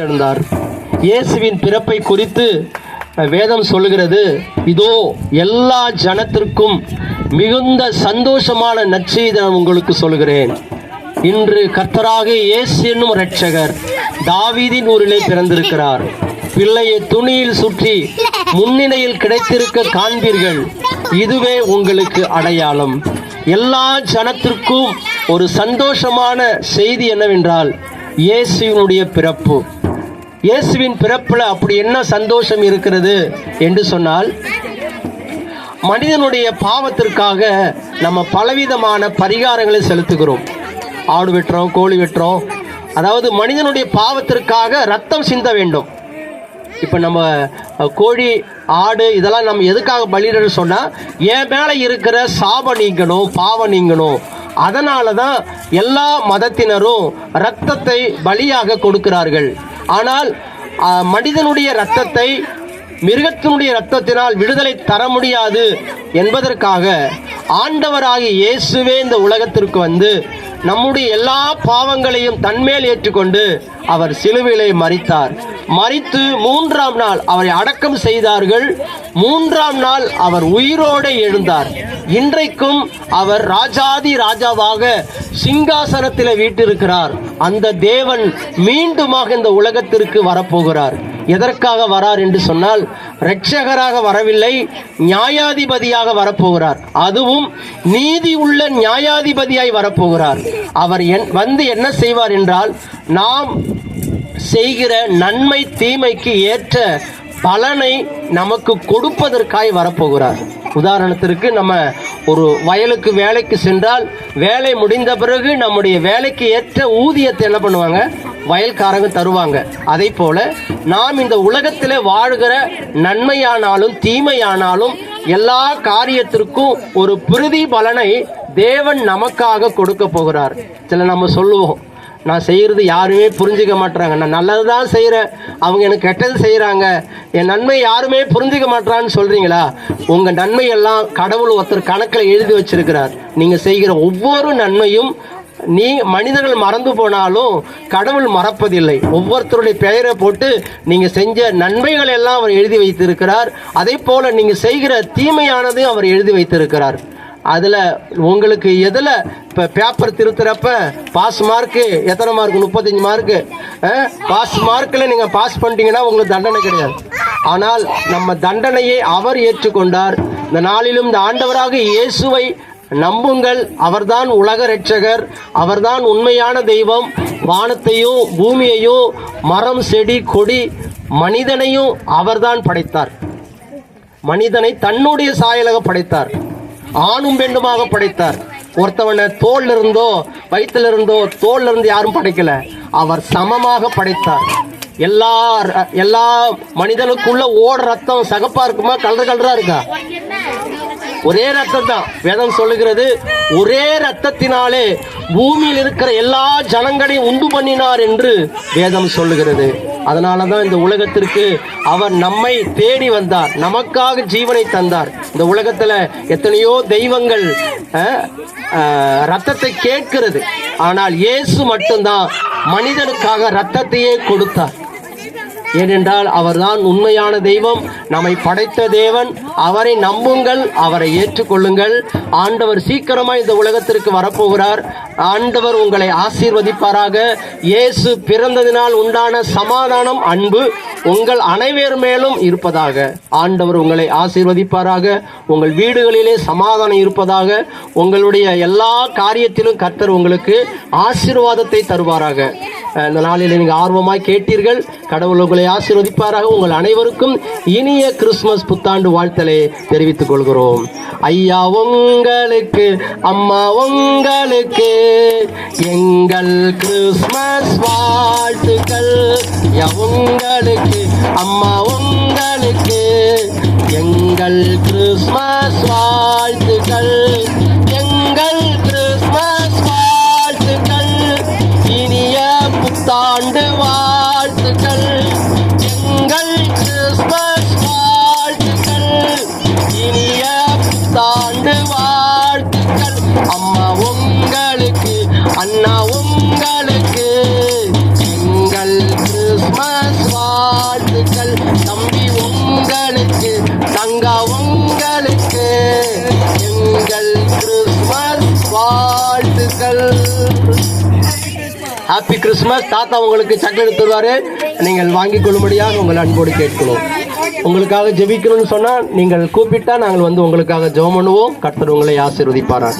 இருந்தார். இயேசுவின் பிறப்பை குறித்து வேதம் சொல்லுகிறது, இதோ எல்லா ஜனத்திற்கும் மிகுந்த சந்தோஷமான நற்செய்தி நான் உங்களுக்கு சொல்கிறேன். இன்று கர்த்தராக இயேசு என்னும் இரட்சகர் தாவீதின் ஊரிலே பிறந்திருக்கிறார். பிள்ளையை துணியில் சுற்றி முன்னிலையில் கிடைத்திருக்க காண்பீர்கள். இதுவே உங்களுக்கு அடையாளம். எல்லா ஜனத்திற்கும் ஒரு சந்தோஷமான செய்தி என்னவென்றால் இயேசுவினுடைய பிறப்பு. இயேசுவின் பிறப்புல அப்படி என்ன சந்தோஷம் இருக்கிறது என்று சொன்னால், மனிதனுடைய பாவத்திற்காக நம்ம பலவிதமான பரிகாரங்களை செலுத்துகிறோம். ஆடு வெட்டுறோம், கோழி வெட்டுறோம். அதாவது மனிதனுடைய பாவத்திற்காக ரத்தம் சிந்த வேண்டும். இப்போ நம்ம கோழி, ஆடு இதெல்லாம் நம்ம எதுக்காக பலியிட சொன்னால், என் மேலே இருக்கிற சாபம் நீங்கணும், பாவம் நீங்கணும். அதனால தான் எல்லா மதத்தினரும் இரத்தத்தை பலியாக கொடுக்கிறார்கள். ஆனால் மனிதனுடைய இரத்தத்தை மிருகத்தினுடைய இரத்தத்தினால் விடுதலை தர முடியாது என்பதற்காக ஆண்டவராகிய இயேசுவே இந்த உலகத்திற்கு வந்து நம்முடைய எல்லா பாவங்களையும் தன்மேல் ஏற்றுக்கொண்டு அவர் சிலுவையிலே மரித்தார். மரித்து 3ஆம் நாள் அவரை அடக்கம் செய்தார்கள். 3ஆம் நாள் அவர் உயிரோடு எழுந்தார். இன்றைக்கும் அவர் ராஜாதி ராஜாவாக சிங்காசனத்தில் வீற்றிருக்கிறார். அந்த தேவன் மீண்டுமாக இந்த உலகத்திற்கு வரப்போகிறார். எதற்காக வரார் என்று சொன்னால், இரட்சகராக வரவில்லை, நியாயாதிபதியாக வரப்போகிறார். அதுவும் நீதி உள்ள நியாயாதிபதியாய் வரப்போகிறார். அவர் வந்து என்ன செய்வார் என்றால், நாம் செய்கிற நன்மை தீமைக்கு ஏற்ற பலனை நமக்கு கொடுப்பதற்காய் வரப்போகிறார். உதாரணத்திற்கு, நம்ம ஒரு வயலுக்கு வேலைக்கு சென்றால் வேலை முடிந்த பிறகு நம்முடைய வேலைக்கு ஏற்ற ஊதியத்தை என்ன பண்ணுவாங்க, வயல்காரங்க தருவாங்க. அதை போல நாம் இந்த உலகத்தில் வாழ்கிற நன்மையானாலும் தீமையானாலும் எல்லா காரியத்திற்கும் ஒரு பிரதி பலனை தேவன் நமக்காக கொடுக்க போகிறார். சில நம்ம சொல்லுவோம், நான் செய்கிறது யாருமே புரிஞ்சிக்க மாட்டுறாங்க, நான் நல்லது தான் செய்கிறேன், அவங்க எனக்கு கெட்டது செய்கிறாங்க, என் நன்மை யாருமே புரிஞ்சிக்க மாட்டான்னு சொல்கிறீங்களா? உங்கள் நன்மையெல்லாம் கடவுள் ஒருத்தர் கணக்கில் எழுதி வச்சிருக்கிறார். நீங்கள் செய்கிற ஒவ்வொரு நன்மையும் மனிதர்கள் மறந்து போனாலும் கடவுள் மறப்பதில்லை. ஒவ்வொருத்தருடைய பெயரை போட்டு நீங்கள் செஞ்ச நன்மைகள் எல்லாம் அவர் எழுதி வைத்திருக்கிறார். அதே போல் நீங்கள் செய்கிற தீமையானதையும் அவர் எழுதி வைத்திருக்கிறார். அதில் உங்களுக்கு எதில் இப்போ பேப்பர் திருத்துறப்ப பாஸ் மார்க்கு எத்தனை மார்க், 35 மார்க்கு. பாஸ் மார்க்கில் நீங்கள் பாஸ் பண்ணிட்டீங்கன்னா உங்களுக்கு தண்டனை கிடையாது. ஆனால் நம்ம தண்டனையை அவர் ஏற்றுக்கொண்டார். இந்த நாளிலும் இந்த ஆண்டவராக இயேசுவை நம்புங்கள். அவர்தான் உலக இரட்சகர், அவர்தான் உண்மையான தெய்வம். வானத்தையும் பூமியையும் மரம் செடி கொடி மனிதனையும் அவர்தான் படைத்தார். மனிதனை தன்னுடைய சாயலாக படைத்தார், ஆணும் பெண்ணுமாக படைத்தார். ஒருத்தவனை தோல்ல இருந்தோ வயிற்றுல இருந்தோ தோல்ல இருந்து யாரும் படைக்கல, அவர் சமமாக படைத்தார். எல்லா மனிதனுக்குள்ள ஓட ரத்தம் சகப்பா இருக்குமா, கலரா இருக்கா? ஒரே ரத்தம் தான். வேதம் சொல்லுகிறது, ஒரே ரத்தத்தினாலே பூமியில் இருக்கிற எல்லா ஜனங்களையும் உண்டு பண்ணினார் என்று வேதம் சொல்லுகிறது. அதனாலதான் இந்த உலகத்திற்கு அவர் நம்மை தேடி வந்தார், நமக்காக ஜீவனை தந்தார். இந்த உலகத்துல எத்தனையோ தெய்வங்கள் ரத்தத்தை கேட்கிறது, ஆனால் இயேசு மட்டும்தான் மனிதனுக்காக ரத்தத்தையே கொடுத்தார். ஏனென்றால் அவர்தான் உண்மையான தெய்வம், நம்மை படைத்த தேவன். அவரை நம்புங்கள், அவரை ஏற்றுக்கொள்ளுங்கள். ஆண்டவர் சீக்கிரமாக இந்த உலகத்திற்கு வரப்போகிறார். ஆண்டவர் உங்களை ஆசீர்வதிப்பாராக. இயேசு பிறந்ததினால் உண்டான சமாதானம், அன்பு உங்கள் அனைவர் மேலும் இருப்பதாக. ஆண்டவர் உங்களை ஆசீர்வதிப்பாராக. உங்கள் வீடுகளிலே சமாதானம் இருப்பதாக. உங்களுடைய எல்லா காரியத்திலும் கர்த்தர் உங்களுக்கு ஆசீர்வாதத்தை தருவாராக. இந்த நாளில் நீங்கள் ஆர்வமாய் கேட்டீர்கள். கடவுள் உங்களை ஆசீர்வதிப்பாராக. உங்கள் அனைவருக்கும் இனிய கிறிஸ்துமஸ் புத்தாண்டு வாழ்த்தலை தெரிவித்துக் கொள்கிறோம். ஐயா உங்களுக்கு, அம்மா உங்களுக்கு எங்கள் கிறிஸ்துமஸ் வாழ்த்துக்கள். உங்களுக்கு, அம்மா உங்களுக்கு எங்கள் கிறிஸ்துமஸ் வாழ்த்துக்கள். எங்கள் கிறிஸ்துமஸ் வாழ்த்துக்கள், இனிய புத்தாண்டு வாழ்த்துக்கள். எங்கள் கிறிஸ்துமஸ் வாழ்த்துக்கள், இனிய புத்தாண்டு வாழ்த்துக்கள். அம்மா உங்களுக்கு, அண்ணா உங்களுக்கு எங்கள் கிறிஸ்துமஸ் தம்பி உங்களுக்கு, தங்கா உங்களுக்கு எங்கள் கிறிஸ்மஸ் வாழ்த்துக்கள். Happy Christmas. தாத்தா உங்களுக்கு சாக்லேட் தருவாரு, நீங்கள் வாங்கிக் கொள்ளும்படியாக உங்கள் அன்போடு கேட்கிறோம். உங்களுக்காக ஜெபிக்கணும்னு சொன்னா நீங்கள் கூப்பிட்டா நாங்கள் வந்து உங்களுக்காக ஜெபம் பண்ணுவோம். கர்த்தர் உங்களை ஆசீர்வதிப்பாராக.